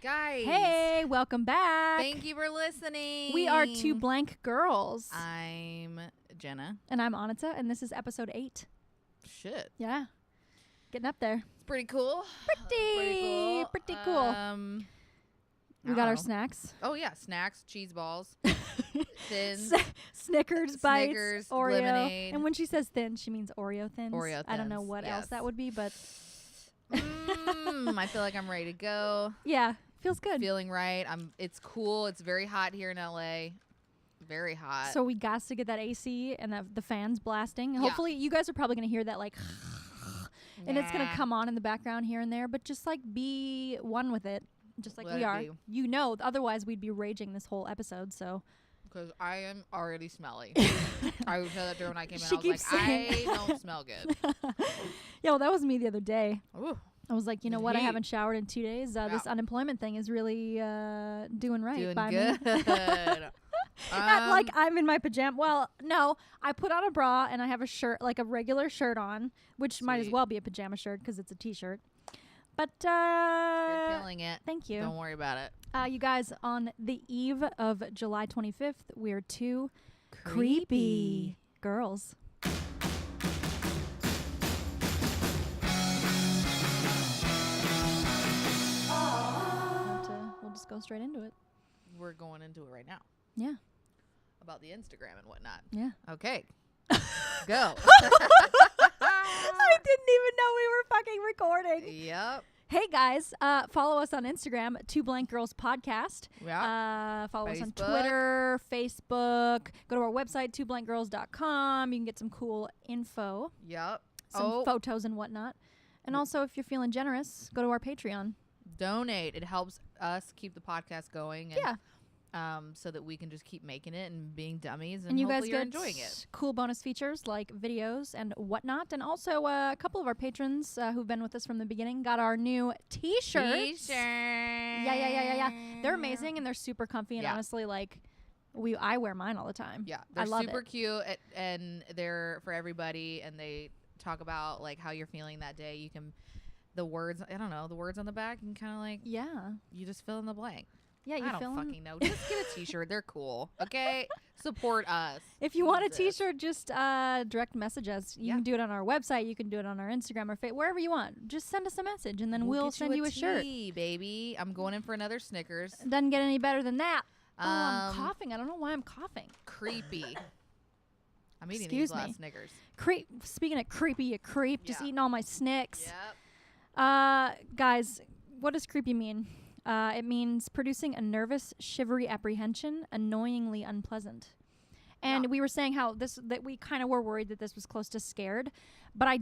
Guys. Hey, welcome back. Thank you for listening. We are two blank girls. I'm Jenna. And I'm Annitsa, and this is episode 8. Shit. Yeah. Getting up there. It's pretty cool. Pretty cool. We got our snacks. Oh, yeah. Snacks, cheese balls, thins, Snickers bites, Snickers, Oreo. lemonade. And when she says thin, she means Oreo thins. Oreo thins. I don't know what else that would be, but I feel like I'm ready to go. yeah, feels good. Feeling right. It's cool. It's very hot here in LA. Very hot. So we got to get that AC and the fans blasting. Yeah. Hopefully, you guys are probably going to hear that like and it's going to come on in the background here and there, but just like be one with it. Just like Let we it are. be. You know, otherwise we'd be raging this whole episode, so. Because I am already smelly. I would tell that to her when I came in. She I was like, keeps saying- I don't smell good. Yeah, well, that was me the other day. Ooh. I was like, you know The what? I heat. haven't showered in 2 days. This unemployment thing is really doing right Doing by good. me. Not like I'm in my pajama. Well, no, I put on a bra and I have a shirt, like a regular shirt on, which might as Sweet. well be a pajama shirt because it's a t-shirt. But You're killing it. thank you. Don't worry about it. You guys, on the eve of July 25th, we're two creepy girls. We'll just go straight into it. We're going into it right now. Yeah. About the Instagram and whatnot. Yeah. Okay. Go. I didn't even know we were fucking recording. Yep. Hey guys, follow us on Instagram, Two Blank Girls Podcast. Yeah. Follow us on Facebook. Twitter, Facebook. Go to our website, twoblankgirls.com. You can get some cool info, Yep. some photos and whatnot. And also, if you're feeling generous, go to our Patreon. Donate. It helps us keep the podcast going. And, Yeah. So that we can just keep making it and being dummies, And you guys hopefully you're get enjoying it. cool bonus features like videos and whatnot. And also, a couple of our patrons who've been with us from the beginning got our new T-shirts. Yeah. They're amazing and they're super comfy. And Yeah. honestly, like, I wear mine all the time. Yeah, I they're love super it. cute and they're for everybody. And they talk about like how you're feeling that day. You can, the words on the back, and kind of like Yeah. you just fill in the blank. Yeah, you I don't feel 'em? fucking know. Just get a T-shirt. They're cool. Okay, support us. If you want a Jesus. T-shirt, just direct message us. You can do it on our website. You can do it on our Instagram or wherever you want. Just send us a message, and then we'll get send you a shirt. tee, baby. I'm going in for another Snickers. Doesn't get any better than that. I'm Um, coughing. I don't know why I'm coughing. Creepy. I'm eating Excuse these last me. Snickers. Speaking of creepy, you creep. Just Yeah. eating all my Snicks. Yep. Guys, what does creepy mean? It means producing a nervous, shivery apprehension, annoyingly unpleasant. And we were saying how that we kind of were worried that this was close to scared, but I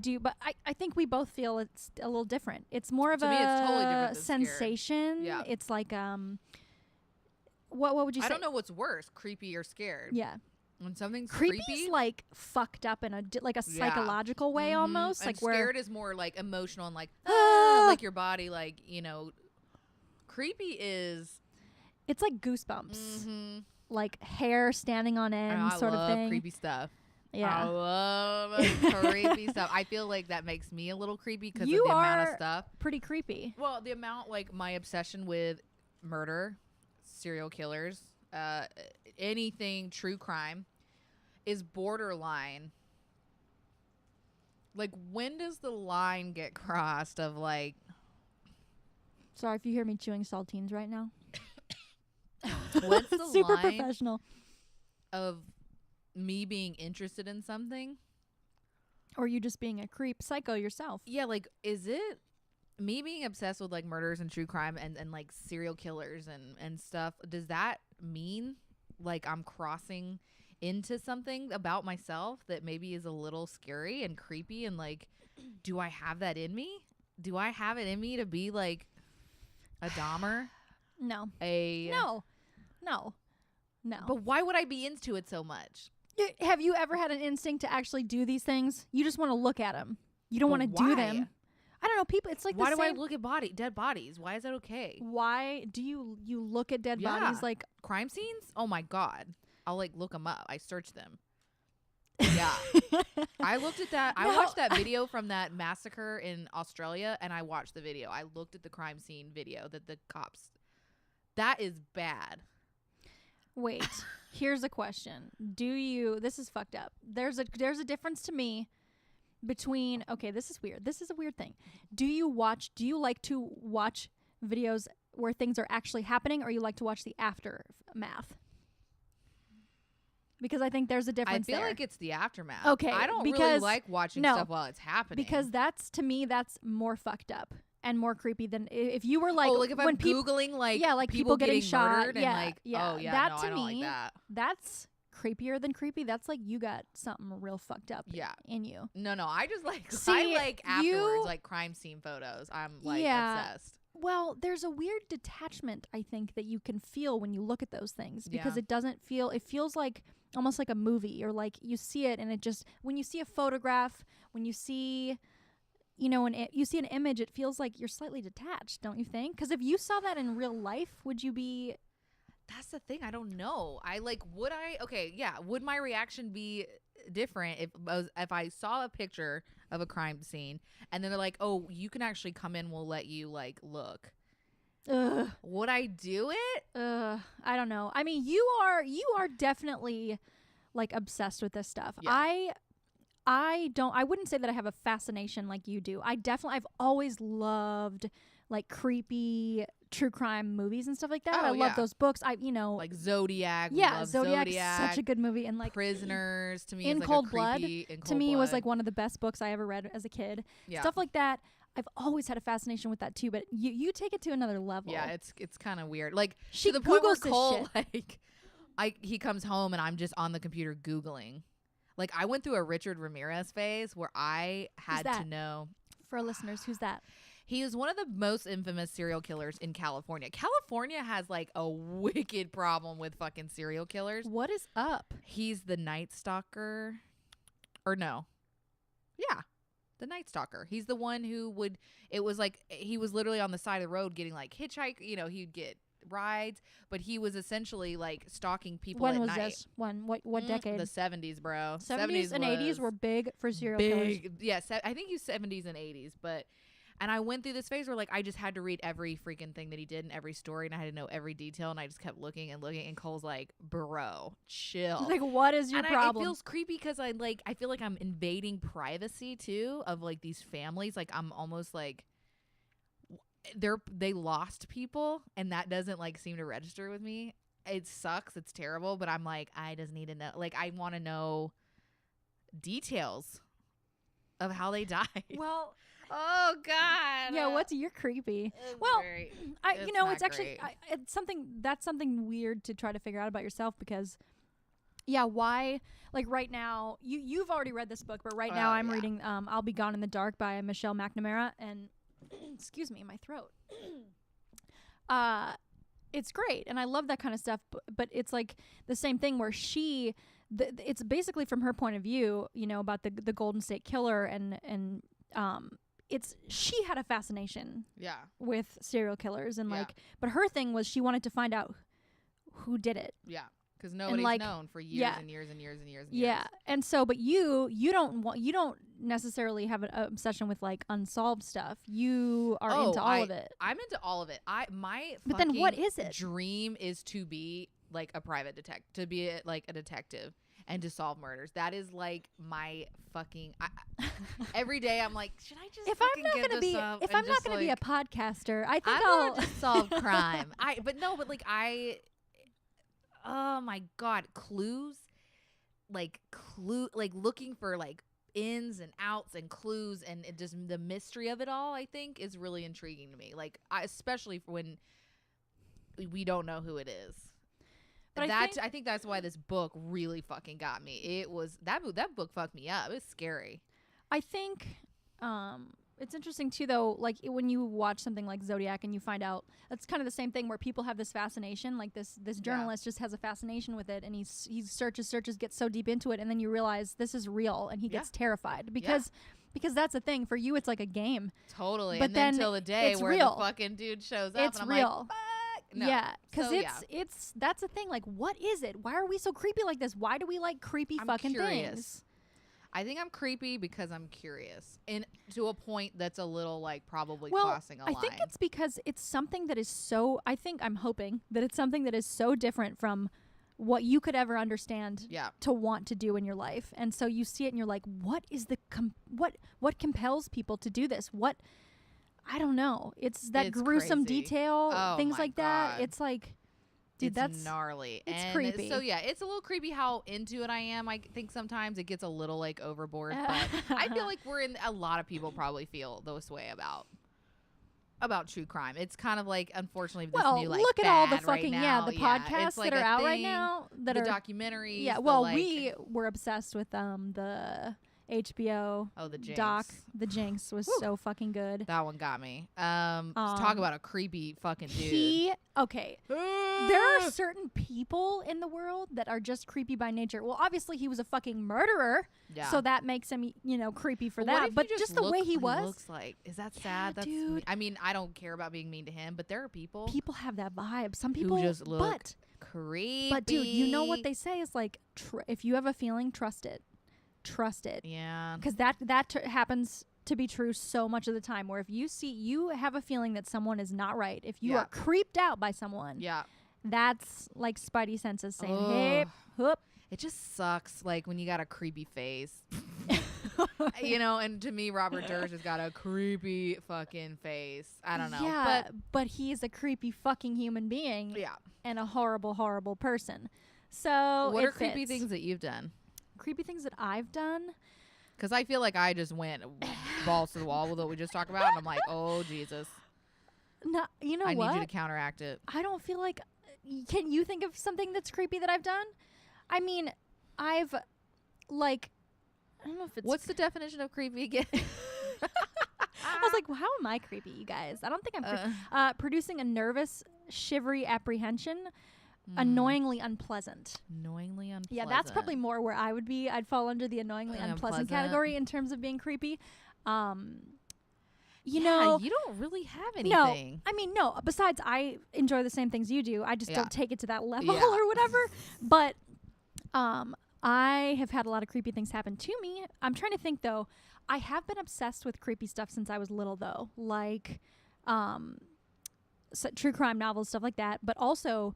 think we both feel it's a little different. It's more of To me, it's totally different a than scared. sensation. Yeah. It's like what would you say? I don't know what's worse, creepy or scared. Yeah, When something's creepy's creepy, like fucked up in a Yeah. psychological way Mhm. almost, and like where scared is more like emotional and like Ah! like your body, like creepy is it's like goosebumps, mm-hmm. like hair standing on end, I sort love of thing. creepy stuff. Yeah. I love creepy stuff. I feel like that makes me a little creepy because of You the amount of are stuff. pretty creepy. Well, the amount, like my obsession with murder, serial killers, anything true crime is borderline. Like, when does the line get crossed of like, Sorry if you hear me chewing saltines right now. what's the Super line professional. of me being interested in something? Or you just being a creep psycho yourself. Yeah, like, is it me being obsessed with like murders and true crime and like serial killers and stuff? Does that mean like I'm crossing into something about myself that maybe is a little scary and creepy? And like, do I have that in me? Do I have it in me to be like a Dahmer? No. No. But why would I be into it so much? Have you ever had an instinct to actually do these things? You just want to look at them. You don't But want to do why? them. I don't know. People, it's like Why the do I same. look at dead bodies? Why is that okay? Why do you look at dead Yeah. bodies like? Crime scenes? Oh my God. I'll like look them up. I search them. Yeah. I looked at that. I No. watched that video from that massacre in Australia, and I watched the video. I looked at the crime scene video that the cops That is bad. Wait, here's a question. This is fucked up. There's a difference to me between, okay, this is weird. This is a weird thing. Do you like to watch videos where things are actually happening, or you like to watch the aftermath? Because I think there's a difference there. I feel like it's the aftermath. Okay. I don't really like watching stuff while it's happening. Because to me, that's more fucked up and more creepy than if you were like, if I'm Googling like people getting shot. And I don't like that. That's creepier than creepy. That's like you got something real fucked up in you. No, I just like, I like afterwards, like crime scene photos. I'm like obsessed. Well, there's a weird detachment, I think, that you can feel when you look at those things, because it feels like almost like a movie, or like you see it and it just, when you see a photograph, when you see, you see an image, it feels like you're slightly detached, don't you think? Because if you saw that in real life, would you be... That's the thing. I don't know. Would my reaction be different if I saw a picture of a crime scene and then they're like, oh, you can actually come in, we'll let you like look? Would I do it? I don't know. I mean, you are definitely like obsessed with this stuff. Yeah. I wouldn't say that I have a fascination like you do. I've always loved like creepy true crime movies and stuff like that. I love those books. Like Zodiac. Yeah, Zodiac's such a good movie. And like Prisoners to me In is like Cold Blood to me was like one of the best books I ever read as a kid. Yeah. Stuff like that. I've always had a fascination with that too, but you take it to another level. Yeah, it's kind of weird. Like she to the point where Googles this Cole, shit. he comes home and I'm just on the computer Googling. Like I went through a Richard Ramirez phase where I had to know. For listeners, who's that? He is one of the most infamous serial killers in California. California has like a wicked problem with fucking serial killers. What is up? He's the Night Stalker. Or no. Yeah. The Night Stalker. He's the one who it was like, he was literally on the side of the road getting like hitchhike, he'd get rides, but he was essentially like stalking people at night. When was this? What decade? The 70s, bro. 70s and 80s were big for serial killers. Yeah, I think he's 70s and 80s, and I went through this phase where like I just had to read every freaking thing that he did and every story, and I had to know every detail, and I just kept looking and looking, and Cole's like, bro, chill. Like, what is your problem? It feels creepy because I feel like I'm invading privacy too of like these families. Like I'm almost like they lost people, and that doesn't like seem to register with me. It sucks. It's terrible, but I'm like, I just need to know. Like I want to know details of how they died. Well, oh God. Yeah, what's your creepy? It's actually it's something weird to try to figure out about yourself, because why, like right now you've already read this book, but right now I'm reading I'll Be Gone in the Dark by Michelle McNamara, and excuse me, my throat. It's great, and I love that kind of stuff, but it's like the same thing where it's basically from her point of view, about the Golden State Killer, and she had a fascination with serial killers, and but her thing was she wanted to find out who did it. Yeah. Because nobody's known for years and years and years and years and years. Yeah, and so, but you don't necessarily have an obsession with like unsolved stuff. You are into all of it. I'm into all of it. But then what is it? Dream is to be like a private detective, to be like a detective and to solve murders. That is like my fucking. Every day I'm like, should I just? If I'm not gonna be a podcaster, I think I'll just solve crime. Oh my God, clues, like looking for like ins and outs and clues, and it just the mystery of it all, I think, is really intriguing to me. Like especially for when we don't know who it is. But I think that's why this book really fucking got me. It was that book fucked me up. It was scary. I think it's interesting too, though, like when you watch something like Zodiac and you find out that's kind of the same thing where people have this fascination, like this journalist just has a fascination with it, and he searches, gets so deep into it, and then you realize this is real, and he gets terrified because that's the thing for you. It's like a game. Totally. But and then until the day where the fucking dude shows up, it's and I'm real. like, fuck. No. Yeah, because that's the thing. Like, what is it? Why are we so creepy like this? Why do we like creepy fucking things? I think I'm creepy because I'm curious, and to a point that's a little like probably crossing a line. I think it's because it's something that is so. I'm hoping that it's something that is so different from what you could ever understand to want to do in your life, and so you see it and you're like, what is the what compels people to do this? What, I don't know. It's that gruesome crazy. detail, things like that. It's like, dude, that's gnarly. It's and creepy. So yeah, it's a little creepy how into it I am. I think sometimes it gets a little like overboard, but I feel like a lot of people probably feel this way about true crime. It's kind of like, unfortunately, this new like look at all the fucking the podcasts like that are out right now that the are documentaries. Yeah, well, we were obsessed with the HBO the Jinx. doc. The Jinx was so fucking good. That one got me. Talk about a creepy fucking dude. There are certain people in the world that are just creepy by nature. Well, obviously he was a fucking murderer, so that makes him, creepy for that. But just the way he looks like, is that sad? That's dude. I mean, I don't care about being mean to him, but there are people. People have that vibe. Some people who just look creepy. But dude, you know what they say is like, if you have a feeling, trust it. Trust it. Yeah. Because that happens to be true so much of the time, where if you have a feeling that someone is not right, if you are creeped out by someone, that's like spidey senses saying, hey, whoop. It just sucks, like, when you got a creepy face. And to me, Robert Durst has got a creepy fucking face. I don't know. Yeah, but he's a creepy fucking human being. Yeah. And a horrible, horrible person. So what are creepy things that you've done? Creepy things that I've done? Because I feel like I just went balls to the wall with what we just talked about, and I'm like, oh, Jesus. No, you know what? I need you to counteract it. I don't feel like... Can you think of something that's creepy that I've done? I mean, I've, like... I don't know if it's... What's the definition of creepy again? I was like, well, how am I creepy, you guys? I don't think I'm... producing a nervous, shivery apprehension... Annoyingly unpleasant. Annoyingly unpleasant. Yeah, that's probably more where I would be. I'd fall under the annoyingly unpleasant category in terms of being creepy. You know, you don't really have anything. No, I mean, no. Besides, I enjoy the same things you do. I just don't take it to that level or whatever. But I have had a lot of creepy things happen to me. I'm trying to think though. I have been obsessed with creepy stuff since I was little though, like true crime novels, stuff like that. But also,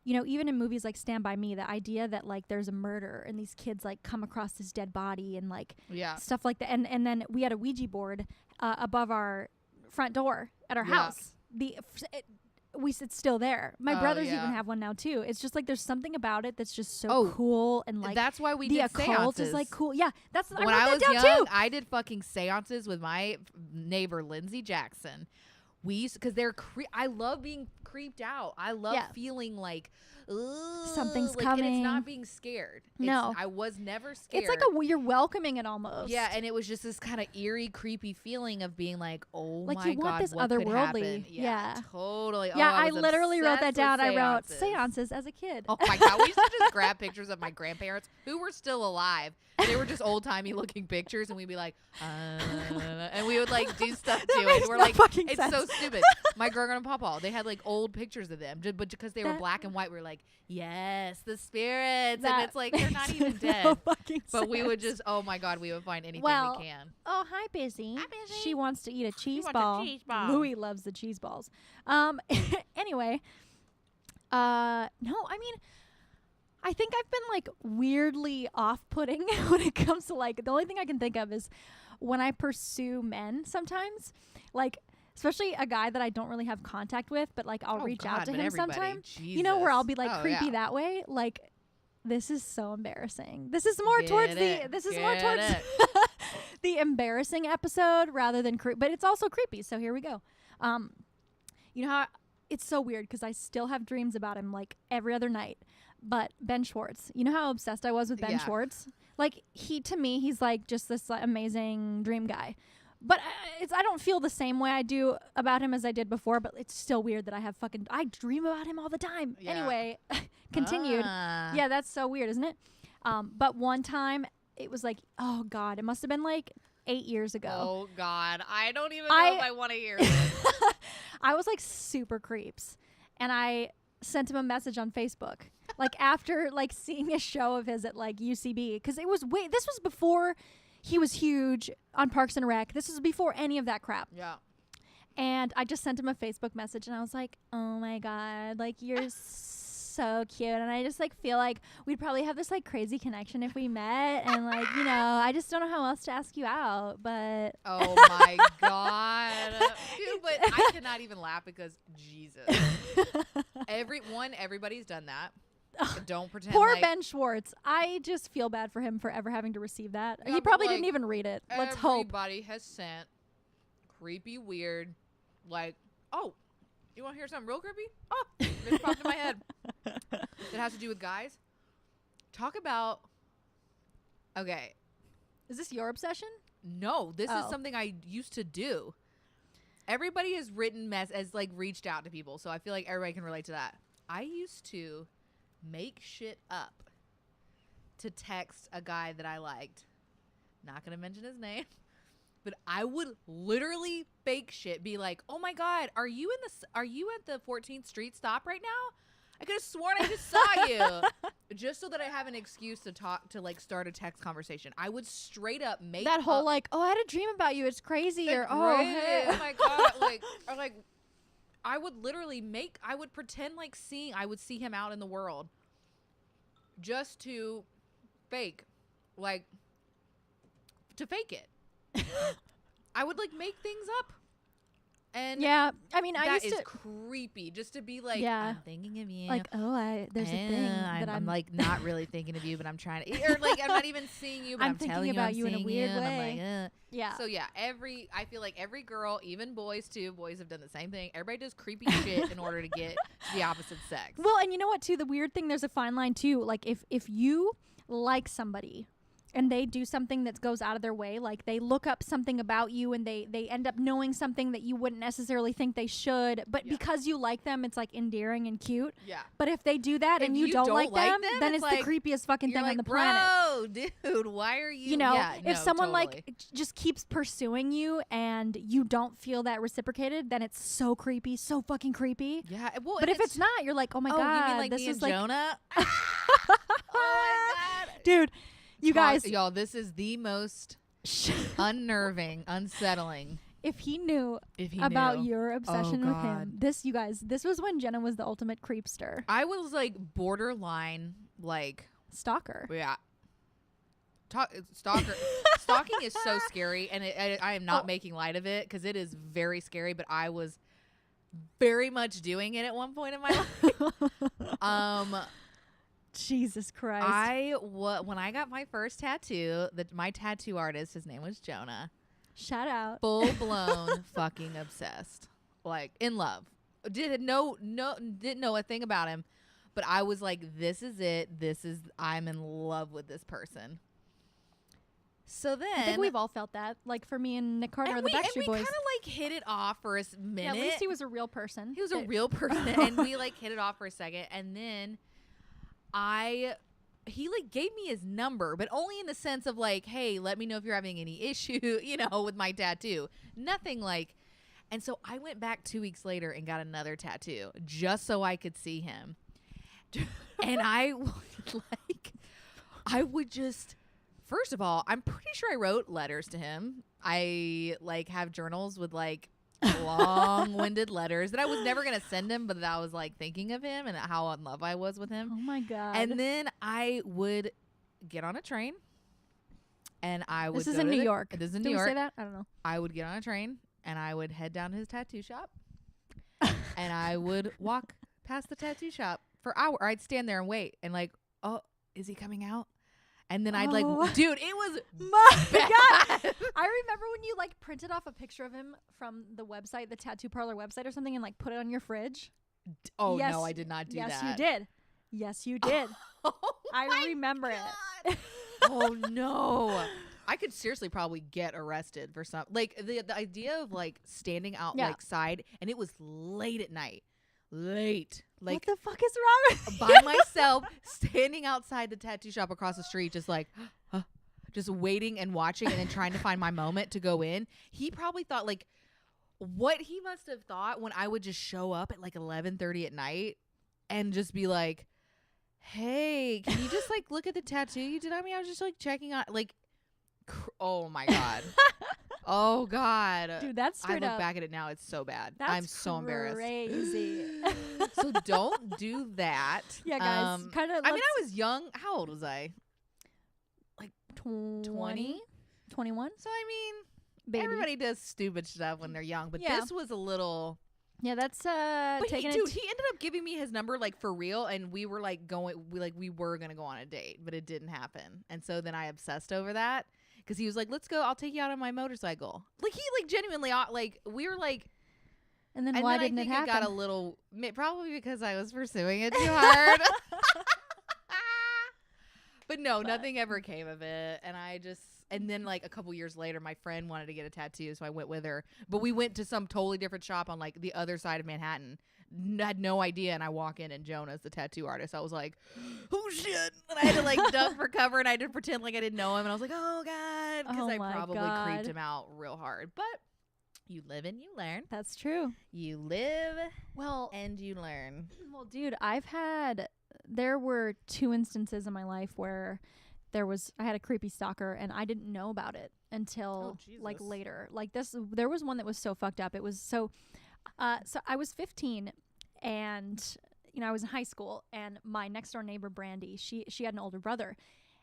even in movies like Stand By Me, the idea that like there's a murder and these kids like come across this dead body and like stuff like that. And then we had a Ouija board above our front door at our house. It's still there. My brothers even have one now too. It's just like there's something about it that's just so cool, and like that's why we the did occult seances. Is like cool. Yeah, that's when I was young. I did fucking seances with my neighbor Lindsay Jackson. We used because I love being creeped out. I love feeling like something's coming. And it's not being scared. I was never scared. It's like you're welcoming it almost. Yeah, and it was just this kind of eerie, creepy feeling of being like, oh like my you want God, this what otherworldly. Could happen? Totally. Yeah, I literally wrote that down. I wrote seances as a kid. Oh my God, we used to just grab pictures of my grandparents who were still alive. They were just old timey looking pictures, and we'd be like, and we would like do stuff to it. We're like, it's sense. So stupid. My grandma and papa, they had like old pictures of them, but because they were black and white, we were like, yes, the spirits, and it's like they're not even dead. But we would just, oh my God, we would find anything we can. Oh, hi, Busy. Hi, Busy. She wants to eat a cheese ball. Louie loves the cheese balls. Anyway, no, I mean, I think I've been like weirdly off-putting when it comes to like, the only thing I can think of is when I pursue men sometimes, like, especially a guy that I don't really have contact with, but like I'll reach out to him sometime. Jesus. Where I'll be like creepy that way. Like, this is so embarrassing. This is more towards the embarrassing episode rather than but it's also creepy. So here we go. You know how it's so weird because I still have dreams about him like every other night. But Ben Schwartz, you know how obsessed I was with Ben Schwartz? Like to me, he's like just this like, amazing dream guy. But I don't feel the same way I do about him as I did before, but it's still weird that I dream about him all the time. Yeah. Anyway, continued. Yeah, that's so weird, isn't it? But one time it was like, oh God, it must have been like 8 years ago. Oh God, I don't even know if I want to hear this. I was like super creeps, and I sent him a message on Facebook. like after like seeing a show of his at like UCB, because this was before he was huge on Parks and Rec. This was before any of that crap. Yeah. And I just sent him a Facebook message, and I was like, oh my God, like you're so cute. And I just like feel like we'd probably have this like crazy connection if we met. And like, you know, I just don't know how else to ask you out, but. Oh my God. Dude, but I cannot even laugh because Jesus. Everybody's done that. Don't pretend. Poor like Ben Schwartz. I just feel bad for him for ever having to receive that. Yeah, He probably like, didn't even read it. Let's hope. Everybody has sent creepy, weird, like, oh, you want to hear something real creepy? Oh, this popped in my head. It has to do with guys. Talk about. Okay. Is this your obsession? No, this is something I used to do. Everybody has reached out to people, so I feel like everybody can relate to that. I used to make shit up to text a guy that I liked. Not gonna mention his name, but I would literally fake shit. Be like, "Oh my God, are you at the 14th Street stop right now? I could have sworn I just saw you." Just so that I have an excuse to start a text conversation. I would straight up make that whole up, like, oh, I had a dream about you. It's crazy. Or hey. Oh my God, I would literally pretend I would see him out in the world just to fake it. I would make things up. And yeah, I mean, that is creepy. Just to be like, yeah. I'm thinking of you. Like, oh, there's a thing that I'm like not really thinking of you, but I'm trying to, or like I'm not even seeing you, but I'm thinking telling about you in a weird way. And I'm like, yeah. So yeah, I feel like every girl, even boys too, boys have done the same thing. Everybody does creepy shit in order to get to the opposite sex. Well, and you know what too? The weird thing, there's a fine line too. Like if you like somebody and they do something that goes out of their way, like they look up something about you and they end up knowing something that you wouldn't necessarily think they should, but because you like them, it's like endearing and cute. Yeah. But if they do that and you don't like them, then it's the creepiest fucking thing on the planet. Bro, dude, why are you? You know, yeah, if someone totally. just keeps pursuing you and you don't feel that reciprocated, then it's so creepy, so fucking creepy. Yeah. Well, but if it's not, you're like, oh my God, you mean like this me is and Jonah? Oh my God, dude. You guys, y'all, this is the most unnerving, unsettling. If he knew about your obsession with him, this was when Jenna was the ultimate creepster. I was borderline stalker. Yeah. Stalker. Stalking is so scary, and I am not making light of it because it is very scary. But I was very much doing it at one point in my life. Jesus Christ. When I got my first tattoo, my tattoo artist, his name was Jonah. Shout out. Full blown fucking obsessed. In love. Didn't know a thing about him, but I was like, this is it. I'm in love with this person. So then I think we've all felt that. Like for me and Nick Carter or the Backstreet Boys. We kind of hit it off for a minute. Yeah, at least he was a real person. He was a real person, and we hit it off for a second, and then he gave me his number, but only in the sense of hey, let me know if you're having any issue, with my tattoo. Nothing and so I went back 2 weeks later and got another tattoo just so I could see him. And I would just, first of all, I'm pretty sure I wrote letters to him. I have journals with long-winded letters that I was never gonna send him, but that I was thinking of him and how in love I was with him. Oh my God. And then I would get on a train and I would This is in New York. This is in Did New York. we say that? I don't know. I would get on a train and I would head down to his tattoo shop and I would walk past the tattoo shop for hours. I'd stand there and wait and oh, is he coming out? And then I'd dude, it was my bad. God. I remember when you printed off a picture of him from the website, the tattoo parlor website or something, and put it on your fridge. Oh yes. No, I did not do that. Yes, you did. Yes, you did. Oh, I remember it. Oh no. I could seriously probably get arrested for some the idea of standing outside, and it was late at night. What the fuck is wrong with by myself, standing outside the tattoo shop across the street, just waiting and watching, and then trying to find my moment to go in. He probably thought what he must have thought when I would just show up at 11:30 at night and just be hey, can you just like look at the tattoo you did on me? I was just like checking on like, oh my God. Oh God. Dude, that's I straight look up. back at it now. It's so bad. That's I'm so embarrassed. Crazy. So don't do that. Yeah, guys. Kind of. I mean, I was young. How old was I? Like 20? 21? So I mean, Baby. everybody does stupid stuff when they're young, but Yeah. this was a little. Yeah, that's But taking he ended up giving me his number like for real, and we were like we were gonna go on a date, but it didn't happen, and so then I obsessed over that because he was like, "Let's go, I'll take you out on my motorcycle." Like he like genuinely like we were like, And then and why then didn't I think it happen? got a little probably because I was pursuing it too hard. But no, nothing ever came of it, and then like a couple years later, my friend wanted to get a tattoo, so I went with her. But we went to some totally different shop on like the other side of Manhattan. Had no idea, and I walk in, and Jonah's the tattoo artist. I was like, "Oh shit!" And I had to like duck for cover, and I had to pretend like I didn't know him, and I was like, "Oh God," because Oh I my probably God. creeped him out real hard. But you live and you learn. That's true. You live Well, and you learn. well, dude, there were 2 instances in my life where I had a creepy stalker and I didn't know about it until like Jesus. later. Like there was one that was so fucked up. It was so I was 15 and I was in high school, and my next door neighbor Brandy, she had an older brother,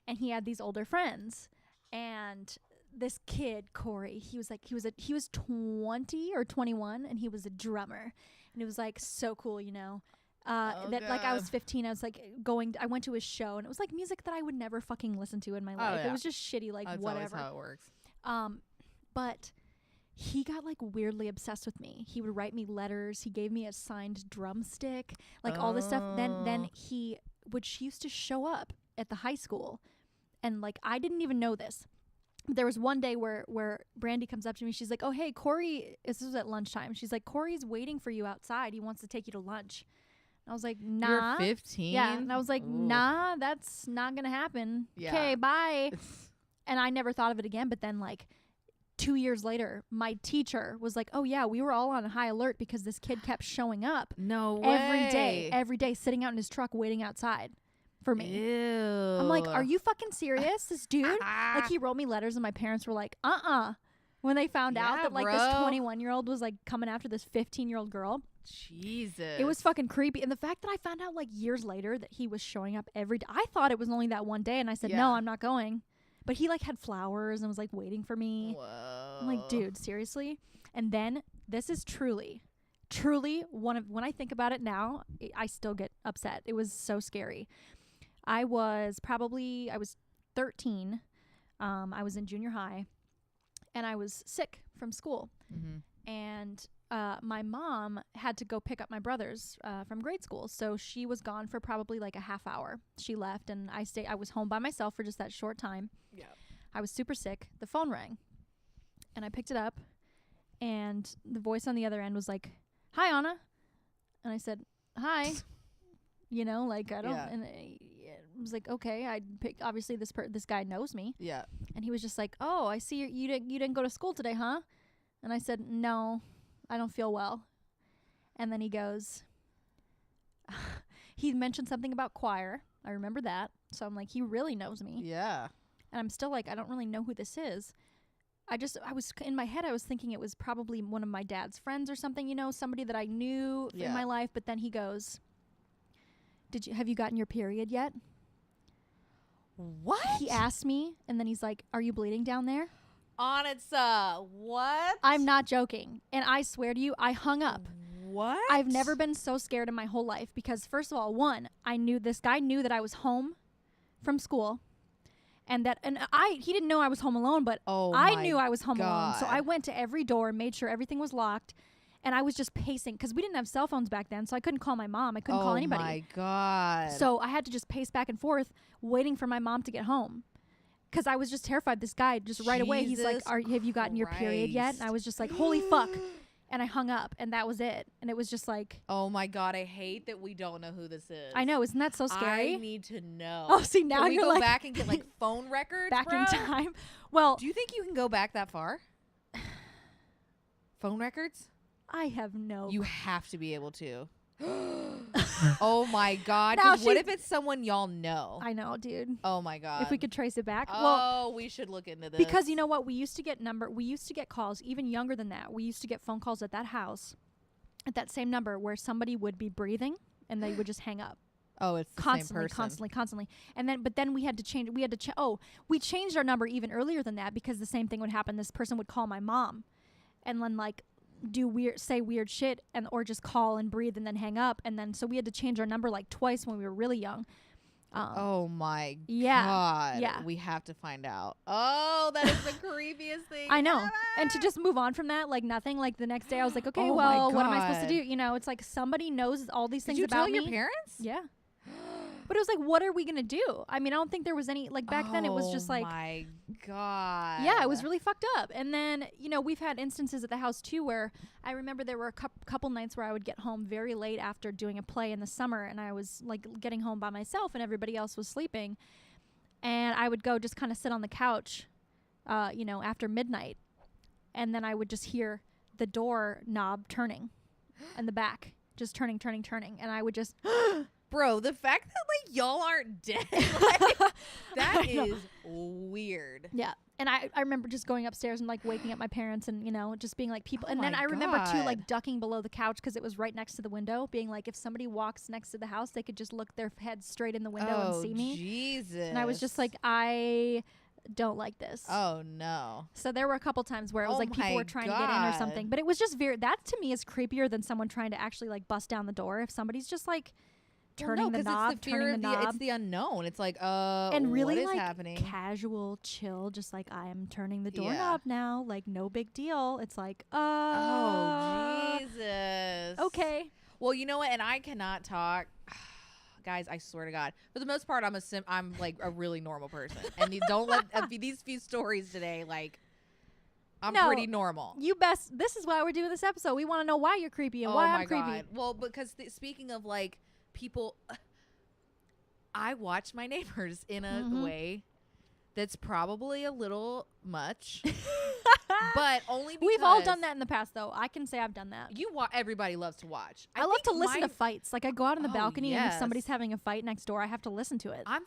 and he had these older friends, and this kid Corey, he was 20 or 21, and he was a drummer, and it was like so cool, that like I was God. 15, I was like I went to his show, and it was like music that I would never fucking listen to in my life. yeah. It was just shitty, like That's whatever. always how it works. But he got like weirdly obsessed with me. He would write me letters. He gave me a signed drumstick, like all this stuff. Then she used to show up at the high school, and like I didn't even know this. There was one day where Brandy comes up to me. She's like, "Oh, hey, Corey." This was at lunchtime. She's like, "Corey's waiting for you outside. He wants to take you to lunch." And I was like, "Nah." You're 15. Yeah, and I was like, Ooh. "Nah, that's not gonna happen." Yeah. Okay, bye. And I never thought of it again. But then like 2 years later, my teacher was like, "Oh yeah, we were all on high alert because this kid kept showing up No way. every day, sitting out in his truck waiting outside for me." Ew. I'm like, "Are you fucking serious? This dude?" Like he wrote me letters, and my parents were like, when they found out Yeah, that like bro. this 21-year-old was like coming after this 15-year-old girl. Jesus. It was fucking creepy. And the fact that I found out like years later that he was showing up every day, I thought it was only that one day, and I said, Yeah. "No, I'm not going." But he like had flowers and was like waiting for me. Whoa. I'm like, dude, seriously? And then this is truly when I think about it now, I still get upset. It was so scary. I was 13. I was in junior high, and I was sick from school. Mm-hmm. And my mom had to go pick up my brothers from grade school. So she was gone for probably like a half hour. She left, and I was home by myself for just that short time. Yeah. I was super sick. The phone rang, and I picked it up, and the voice on the other end was like, "Hi, Anna." And I said, "Hi." Like I don't, Yeah. and I was like, "Okay." Obviously this guy knows me. Yeah. And he was just like, "Oh, I see you didn't go to school today, huh?" And I said, "No, I don't feel well." And then he goes, he mentioned something about choir. I remember that. So I'm like, he really knows me. Yeah. And I'm still like, I don't really know who this is. I was in my head, I was thinking it was probably one of my dad's friends or something, somebody that I knew in Yeah. my life. But then he goes, have you gotten your period yet? What? He asked me, and then he's like, "Are you bleeding down there?" Annitsa, what? I'm not joking. And I swear to you, I hung up. What? I've never been so scared in my whole life because, first of all, this guy knew that I was home from school, and he didn't know I was home alone, but I knew I was home alone. So I went to every door, made sure everything was locked, and I was just pacing because we didn't have cell phones back then, so I couldn't call my mom. I couldn't call anybody. Oh my God. So I had to just pace back and forth, waiting for my mom to get home. Because I was just terrified. This guy just right away, he's like, "Have you gotten your period yet?" And I was just like, "Holy fuck." And I hung up, and that was it. And it was just like, oh my God, I hate that we don't know who this is. I know, isn't that so scary? I need to know. Oh, see, now Can we you're go like back and get like phone records back bro? in time. Well, Do you think you can go back that far? Phone records? I have no. You have to be able to. Oh my God. Now 'Cause what if it's someone y'all know? I know, dude. Oh my God. If we could trace it back. Oh, Well, we should look into this. because you know what? We used to get calls, even younger than that. We used to get phone calls at that house, at that same number, where somebody would be breathing and they would just hang up. Oh, it's the same person. Constantly. And then, but then we had to change. We changed our number even earlier than that because the same thing would happen. This person would call my mom, and then like say weird shit, and or just call and breathe and then hang up. And then so we had to change our number like twice when we were really young. Oh my yeah, God. yeah. We have to find out. Oh, that is the creepiest thing. I know. ever. And to just move on from that, like nothing. Like the next day, I was like, okay, Oh my well, what am I supposed to God. do? You know, it's like somebody knows all these things Did you about tell me. your parents? Yeah. But it was like, what are we gonna do? I mean, I don't think there was any like back then. It was just like, oh my God. yeah, it was really fucked up. And then you know we've had instances at the house too where I remember there were a couple nights where I would get home very late after doing a play in the summer, and I was like getting home by myself, and everybody else was sleeping, and I would go just kind of sit on the couch, you know, after midnight, and then I would just hear the door knob turning, in the back, just turning, and I would just. Bro, the fact that like y'all aren't dead, like, that I know. is weird. Yeah. And I remember just going upstairs and like waking up my parents and, you know, just being like people. Oh And then my I remember too, God. like ducking below the couch because it was right next to the window, being like, if somebody walks next to the house, they could just look their head straight in the window and see me. Jesus. And I was just like, I don't like this. oh no. So there were a couple times where it was Oh like people my were trying to get in or God. something. But it was just that to me is creepier than someone trying to actually like bust down the door. If somebody's just like turning the knob, turning the knob. It's the unknown. It's like, and really what is like happening? casual, chill, just like I am turning the Yeah. doorknob now, like no big deal. It's like, Oh Jesus. okay. Well, you know what? And I cannot talk. Guys, I swear to God. For the most part, I'm like a really normal person. And don't let these few stories today, like, I'm No. pretty normal. This is why we're doing this episode. We want to know why you're creepy and Oh why my I'm creepy. God. Well, because speaking of like people, I watch my neighbors in a Mhm. way that's probably a little much, but only because We've all done that in the past, though. I can say I've done that. Everybody loves to watch. I love to think listen to fights. Like I go out on the Oh, balcony and if yes. somebody's having a fight next door, I have to listen to it. I'm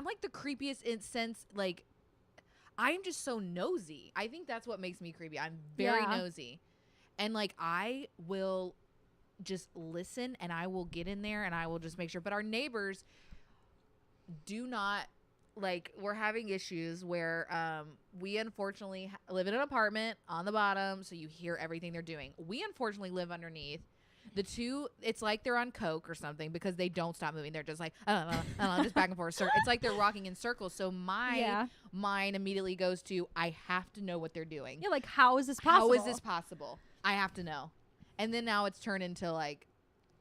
like the creepiest in sense, like I'm just so nosy. I think that's what makes me creepy. I'm very Yeah. nosy. And like I will just listen and I will get in there and I will just make sure. But our neighbors do not, like, we're having issues where we unfortunately live in an apartment on the bottom, so you hear everything they're doing. We unfortunately live underneath. The two, it's like they're on coke or something because they don't stop moving. They're just like, just back and forth. It's like they're walking in circles. So my mind immediately goes to, I have to know what they're doing. Yeah, like how is this possible? How is this possible? I have to know. And then now it's turned into like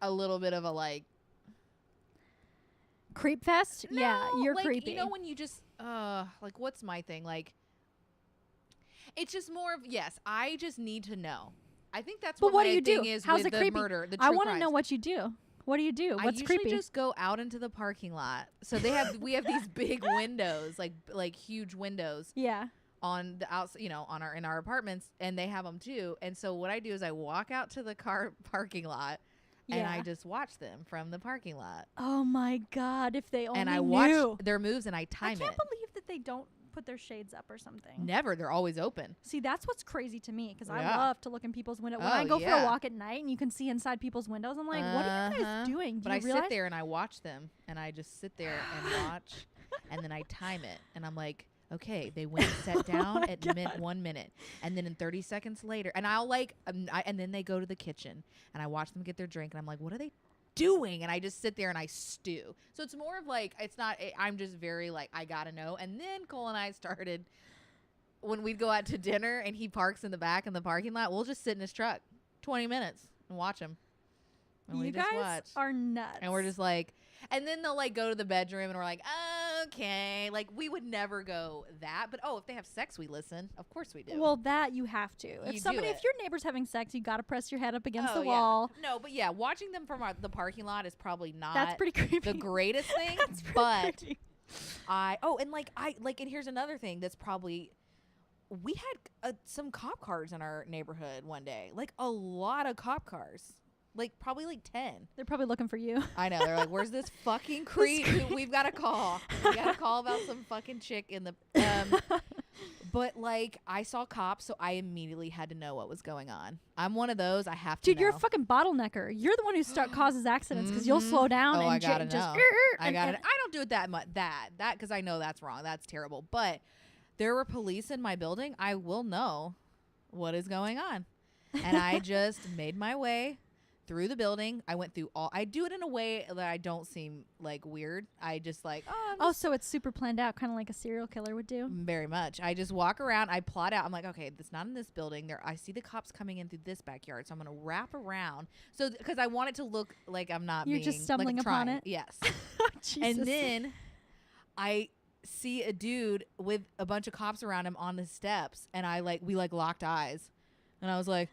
a little bit of a like creep fest? no, Yeah, you're like, creepy. You know when you just like what's my thing? Like it's just more of yes, I just need to know. I think that's But what do my you do? thing is How's with it the creepy? murder, the I true want to crimes. know what you do. What do you do? What's I usually creepy? just go out into the parking lot. So we have these big windows, like huge windows Yeah. on the outside, you know, in our apartments, and they have them too. And so what I do is I walk out to the car parking lot and I Yeah. just watch them from the parking lot. Oh my God! If they only And I knew. watch their moves and I I time can't it. believe that they don't put their shades up or something. Never. They're always open. See, that's what's crazy to me because I Yeah. love to look in people's windows. When Oh, I go for yeah. a walk at night and you can see inside people's windows, I'm like, what are you guys doing? Do But you I realize? sit there and I watch them and I just sit there and watch and then I time it and I'm like, okay, they went and sat down my at 1 minute, and then in 30 seconds later, and I'll like, and then they go to the kitchen and I watch them get their drink and I'm like, what are they doing? And I just sit there and I stew. So it's more of like, it's not, I'm just very like, I gotta know. And then Cole and I started, when we'd go out to dinner and he parks in the back in the parking lot, we'll just sit in his truck 20 minutes and watch him. And we You just guys watch. are nuts. And we're just like, and then they'll like go to the bedroom and we're like, okay. Like we would never go that. But if they have sex, we listen. Of course we do. Well, that you have to. You If do it. your neighbor's having sex, you got to press your head up against the yeah. wall. No, but yeah, watching them from the parking lot is probably not That's pretty creepy. the greatest thing. That's pretty but creepy. and here's another thing that's probably, we had some cop cars in our neighborhood one day. Like a lot of cop cars. like probably like 10. They're probably looking for you. I know. They're like, where's this fucking creep? We've got to call. We got to call about some fucking chick in the but like I saw cops, so I immediately had to know what was going on. I'm one of those. I have to Dude, you're a fucking bottlenecker. You're the one who causes accidents because you'll slow down and I gotta just know. I got it. I don't do it that much. That because I know that's wrong. That's terrible. But there were police in my building. I will know what is going on, and I just made my way through the building. I went through I do it in a way that I don't seem like weird. I just like, so it's super planned out, kind of like a serial killer would do. Very much. I just walk around. I plot out. I'm like, okay, that's not in this building. I see the cops coming in through this backyard, so I'm gonna wrap around. So because I want it to look like I'm not. You're just stumbling upon it. Yes. Jesus. And then I see a dude with a bunch of cops around him on the steps, and we locked eyes, and I was like.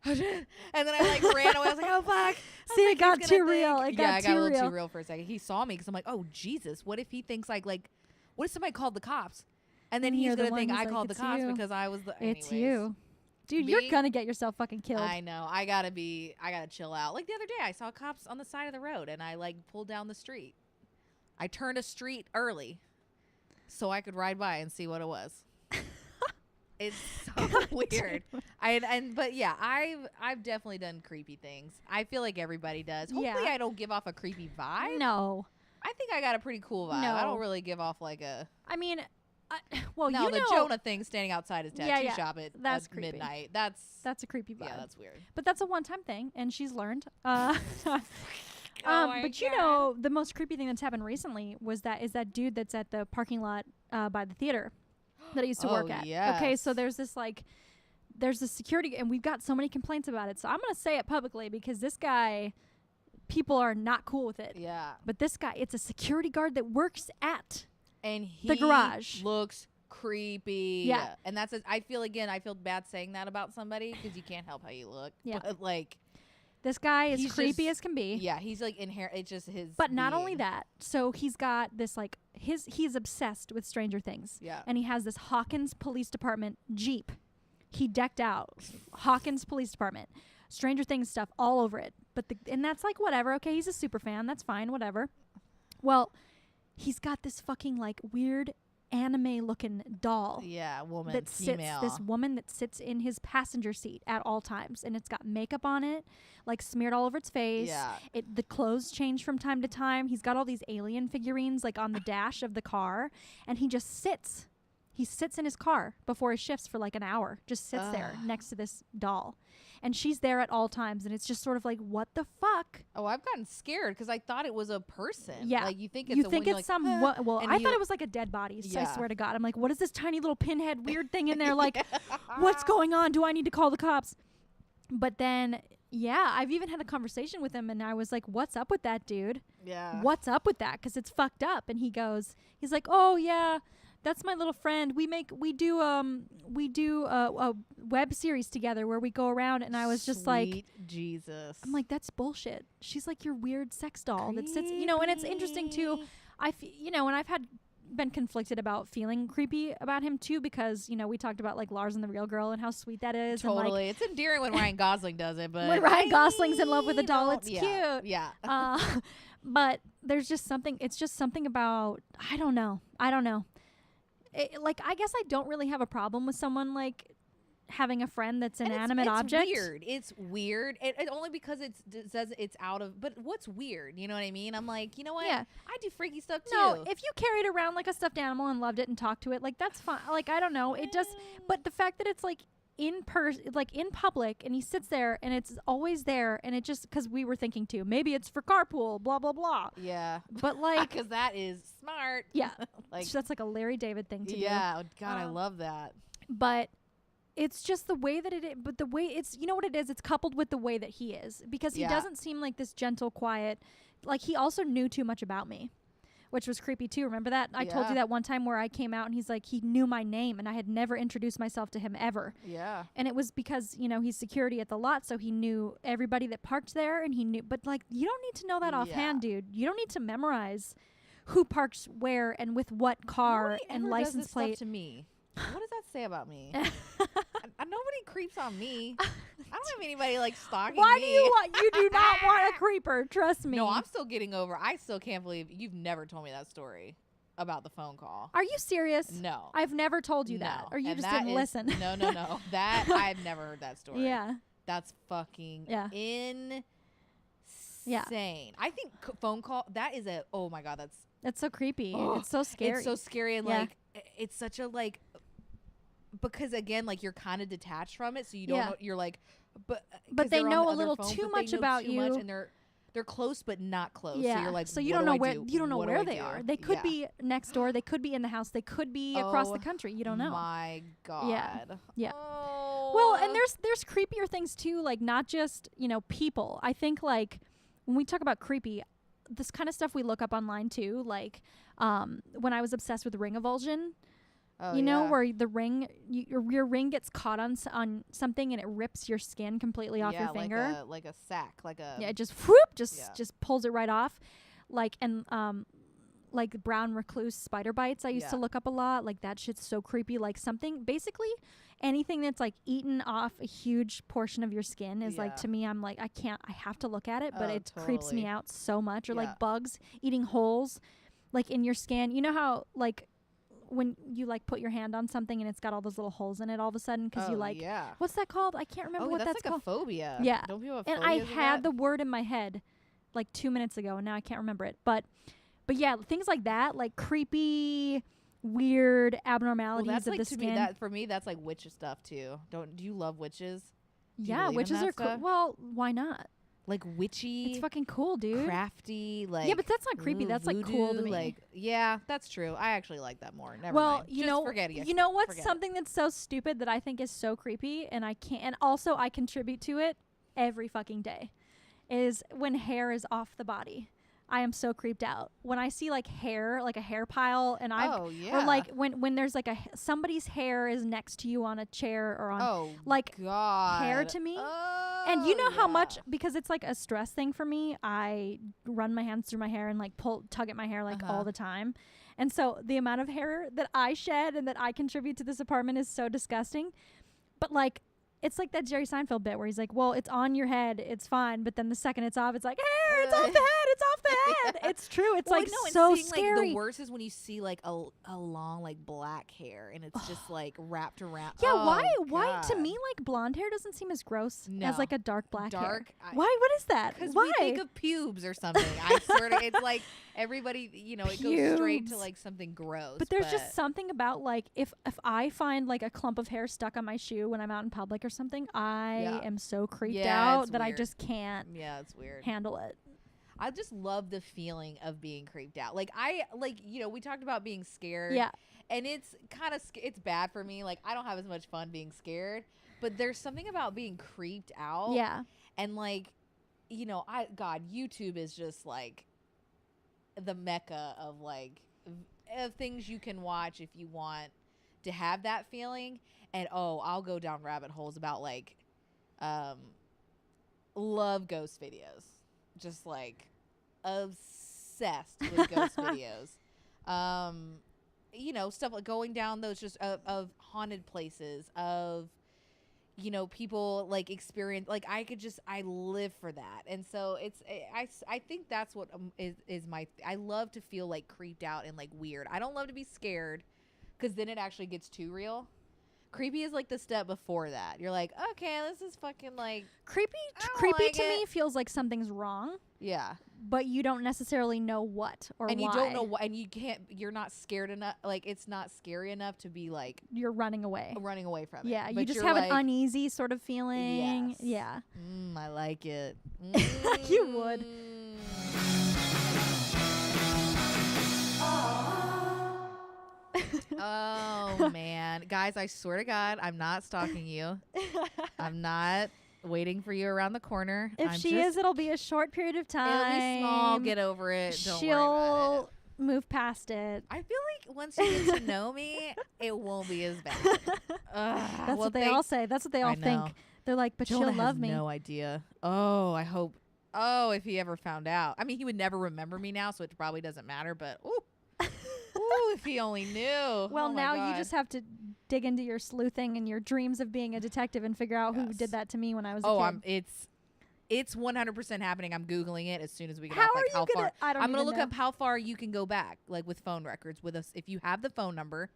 And then I like ran away. I was like, "Oh fuck!" See, it got too real. I got a little too real for a second. He saw me because I'm like, "Oh Jesus! What if he thinks like what if somebody called the cops?" And then he's gonna think I called the cops because I was the. It's you, dude. You're gonna get yourself fucking killed. I know. I gotta chill out. Like the other day, I saw cops on the side of the road, and I like pulled down the street. I turned a street early, so I could ride by and see what it was. It's so weird. But yeah, I've definitely done creepy things. I feel like everybody does. Hopefully I don't give off a creepy vibe. No. I think I got a pretty cool vibe. No. I don't really give off like a... I mean, the Jonah thing standing outside his tattoo shop at creepy. midnight. That's a creepy vibe. Yeah, that's weird. But that's a one-time thing, and she's learned. But you know, the most creepy thing that's happened recently is that dude that's at the parking lot by the theater that I used to work at. Yes. Okay, so there's this security, and we've got so many complaints about it. So I'm going to say it publicly because this guy, people are not cool with it. Yeah. But this guy, it's a security guard that works at the garage. Looks creepy. Yeah. And I feel bad saying that about somebody because you can't help how you look. Yeah. But like. This guy is creepy as can be. Yeah, he's like inherent. It's just his. But not only that, so he's got this like he's obsessed with Stranger Things. Yeah. And he has this Hawkins Police Department Jeep. He decked out Hawkins Police Department, Stranger Things stuff all over it. And that's like whatever. Okay, he's a super fan. That's fine. Whatever. Well, he's got this fucking like weird anime looking doll. Yeah, female. This woman that sits in his passenger seat at all times, and it's got makeup on it, like smeared all over its face. Yeah. The clothes change from time to time. He's got all these alien figurines like on the dash of the car, and he just sits. He sits in his car before his shifts for like an hour, just sits there next to this doll. And she's there at all times, and it's just sort of like, what the fuck? Oh, I've gotten scared because I thought it was a person. Yeah. Like, you think it's some... like, well, I thought it was like a dead body, I swear to God. I'm like, what is this tiny little pinhead weird thing in there? Like, what's going on? Do I need to call the cops? But then, yeah, I've even had a conversation with him, and I was like, what's up with that, dude? Yeah. What's up with that? Because it's fucked up. And he's like, oh, yeah. That's my little friend. We do a web series together where we go around, and I was just like, Jesus. I'm like, that's bullshit. She's like your weird sex doll that sits, and it's interesting too. And I've been conflicted about feeling creepy about him too because we talked about like Lars and the Real Girl and how sweet that is. Totally, and, like, it's endearing when Ryan Gosling does it, but when Ryan Gosling's in love with a doll, it's cute. Yeah. But there's just something. It's just something about I don't know. I guess I don't really have a problem with someone like having a friend that's an inanimate object. It's weird. It only because it says it's out of. But what's weird? You know what I mean? I'm like, you know what? Yeah. I do freaky stuff too. No, if you carried around like a stuffed animal and loved it and talked to it, like that's fine. Like I don't know. It just. But the fact that it's like in public, and he sits there, and it's always there, and it just because we were thinking too, maybe it's for carpool, blah blah blah. Yeah. But like, because that is smart. Yeah. Like so that's like a Larry David thing to do. Yeah. God, I love that. But. It's just the way that it is, but the way it's, what it is, it's coupled with the way that he is, because he doesn't seem like this gentle, quiet, like he also knew too much about me, which was creepy too. Remember that? I told you that one time where I came out and he's like, he knew my name and I had never introduced myself to him ever. Yeah. And it was because, he's security at the lot, so he knew everybody that parked there, and he knew, but like, you don't need to know that offhand, dude. You don't need to memorize who parks where and with what car and license plate. Stuff to me. What does that say about me? Nobody creeps on me. I don't have anybody like stalking Why me. you do not want a creeper? Trust me. No, I'm still getting over. I still can't believe you've never told me that story about the phone call. Are you serious? No. I've never told you that. Or you And just that didn't listen. No. That I've never heard that story. Yeah. That's fucking insane. Yeah. I think phone call, that is oh my God, That's so creepy. Oh, it's so scary. It's so scary. And like, it's such a like, because again, like you're kind of detached from it. So you don't know, you're like, but they know a little too much about you. And they're close, but not close. Yeah. So you're like, so you don't know where they do? are. They could be next door. They could be in the house. They could be across the country. You don't know. My God. Yeah. Oh. Well, and there's creepier things too. Like not just, people. I think like when we talk about creepy, this kind of stuff we look up online too. Like when I was obsessed with ring avulsion. Where the ring, your ring gets caught on something and it rips your skin completely off your finger. Like a sack, it just whoop, just pulls it right off, like brown recluse spider bites. I used to look up a lot. Like that shit's so creepy. Like basically anything that's like eaten off a huge portion of your skin is like, to me, I'm like, I have to look at it, but it creeps me out so much. Or like bugs eating holes, like in your skin. You know how like when you like put your hand on something and it's got all those little holes in it all of a sudden because you like, what's that called? I can't remember what that's like called. A phobia. Yeah. Don't people have and phobias I had the word in my head like 2 minutes ago and now I can't remember it. But yeah, things like that, like creepy, weird abnormalities of the skin. For me, that's like witch stuff too. Do you love witches? Yeah, witches are cool. Well, why not? Like witchy. It's fucking cool, dude. Crafty, like. Yeah, but that's not creepy. That's voodoo, like cool to me. Like, yeah, that's true. I actually like that more. Never mind. Forget it. You know what's something that's so stupid that I think is so creepy, and I can't, and also I contribute to it every fucking day, is when hair is off the body. I am so creeped out when I see like hair, like a hair pile, and or like when there's like somebody's hair is next to you on a chair or on God. Hair to me. And you know how much, because it's like a stress thing for me, I run my hands through my hair and like tug at my hair like all the time. And so the amount of hair that I shed and that I contribute to this apartment is so disgusting. But like, it's like that Jerry Seinfeld bit where he's like, well, it's on your head, it's fine. But then the second it's off, it's like, hair, it's off the head, it's off the head. It's true. It's like so scary. Like, the worst is when you see like a long like black hair and it's just like wrapped around. Yeah, why to me like blonde hair doesn't seem as gross as like a dark black hair. Why? What is that? Because we think of pubes or something. I swear to, it's like everybody, it goes straight to like something gross. But there's just something about like if I find like a clump of hair stuck on my shoe when I'm out in public or something, I am so creeped out that weird. I just can't it's weird. handle it. I just love the feeling of being creeped out. Like we talked about being scared. Yeah. And it's kind of it's bad for me. Like I don't have as much fun being scared, but there's something about being creeped out. Yeah. And like, YouTube is just like the mecca of like of things you can watch if you want to have that feeling. And I'll go down rabbit holes about like love ghost videos. Just like obsessed with ghost videos. Stuff like going down those just of haunted places, of people like experience, like I live for that. And so I think that's what is my I love to feel like creeped out and like weird. I don't love to be scared because then it actually gets too real. Creepy is like the step before that. You're like, okay, this is fucking like creepy to me feels like something's wrong. Yeah. But you don't necessarily know what or and why. You don't know what, and you're not scared enough. Like it's not scary enough to be like you're running away from it. Yeah, you just have an uneasy sort of feeling. Yes. Yeah. I like it. You would. Oh man, guys, I swear to God, I'm not stalking you. I'm not waiting for you around the corner. If she is, it'll be a short period of time. It'll be small. Get over it. Don't worry about it. Move past it. I feel like once you get to know me, it won't be as bad. That's what they all say. That's what they all think. They're like, but Jonah she'll love me. No idea. Oh, I hope. Oh, if he ever found out. I mean, he would never remember me now, so it probably doesn't matter. But ooh, if he only knew. Well, now you just have to dig into your sleuthing and your dreams of being a detective and figure out who did that to me when I was a kid. It's 100% happening. I'm Googling it as soon as we get How off. are you gonna? I don't I'm gonna even look know. up how far you can go back, like with phone records. With us, if you have the phone number,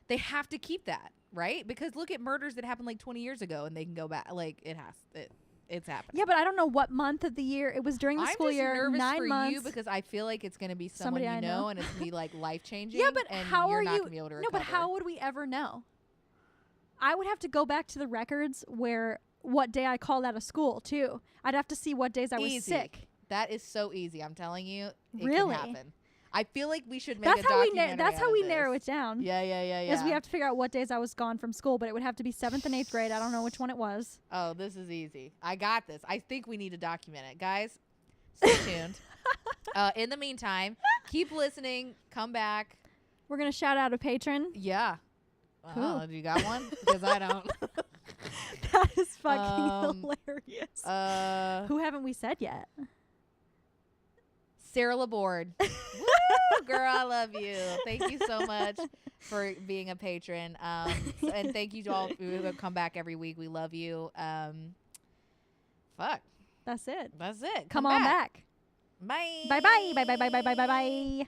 they have to keep that, right? Because look at murders that happened like 20 years ago, and they can go back. Like it's happening. Yeah, but I don't know what month of the year it was during the school year. I'm just nervous 9 for months. you because I feel like it's gonna be someone Somebody you I know. and it's gonna be like life changing. Yeah, but and how you're are not you? Gonna be able to No, recover. but how would we ever know? I would have to go back to the records where what day I called out of school too. I'd have to see what days I was sick. That is so easy. I'm telling you, it Really? can happen. I feel like we should make That's a documentary. That's how we out of narrow this. it down. Yeah. Is we have to figure out what days I was gone from school, but it would have to be 7th and 8th grade. I don't know which one it was. Oh, this is easy. I got this. I think we need to document it, guys. Stay tuned. In the meantime, keep listening. Come back. We're gonna shout out a patron. Yeah. Cool. Do you got one? Because I don't. That is fucking hilarious. Who haven't we said yet? Sarah Laborde. Woo, girl, I love you. Thank you so much for being a patron. And thank you to all who have come back every week. We love you. Fuck. That's it. That's it. Come on back. Bye. Bye bye. Bye bye bye bye bye bye bye.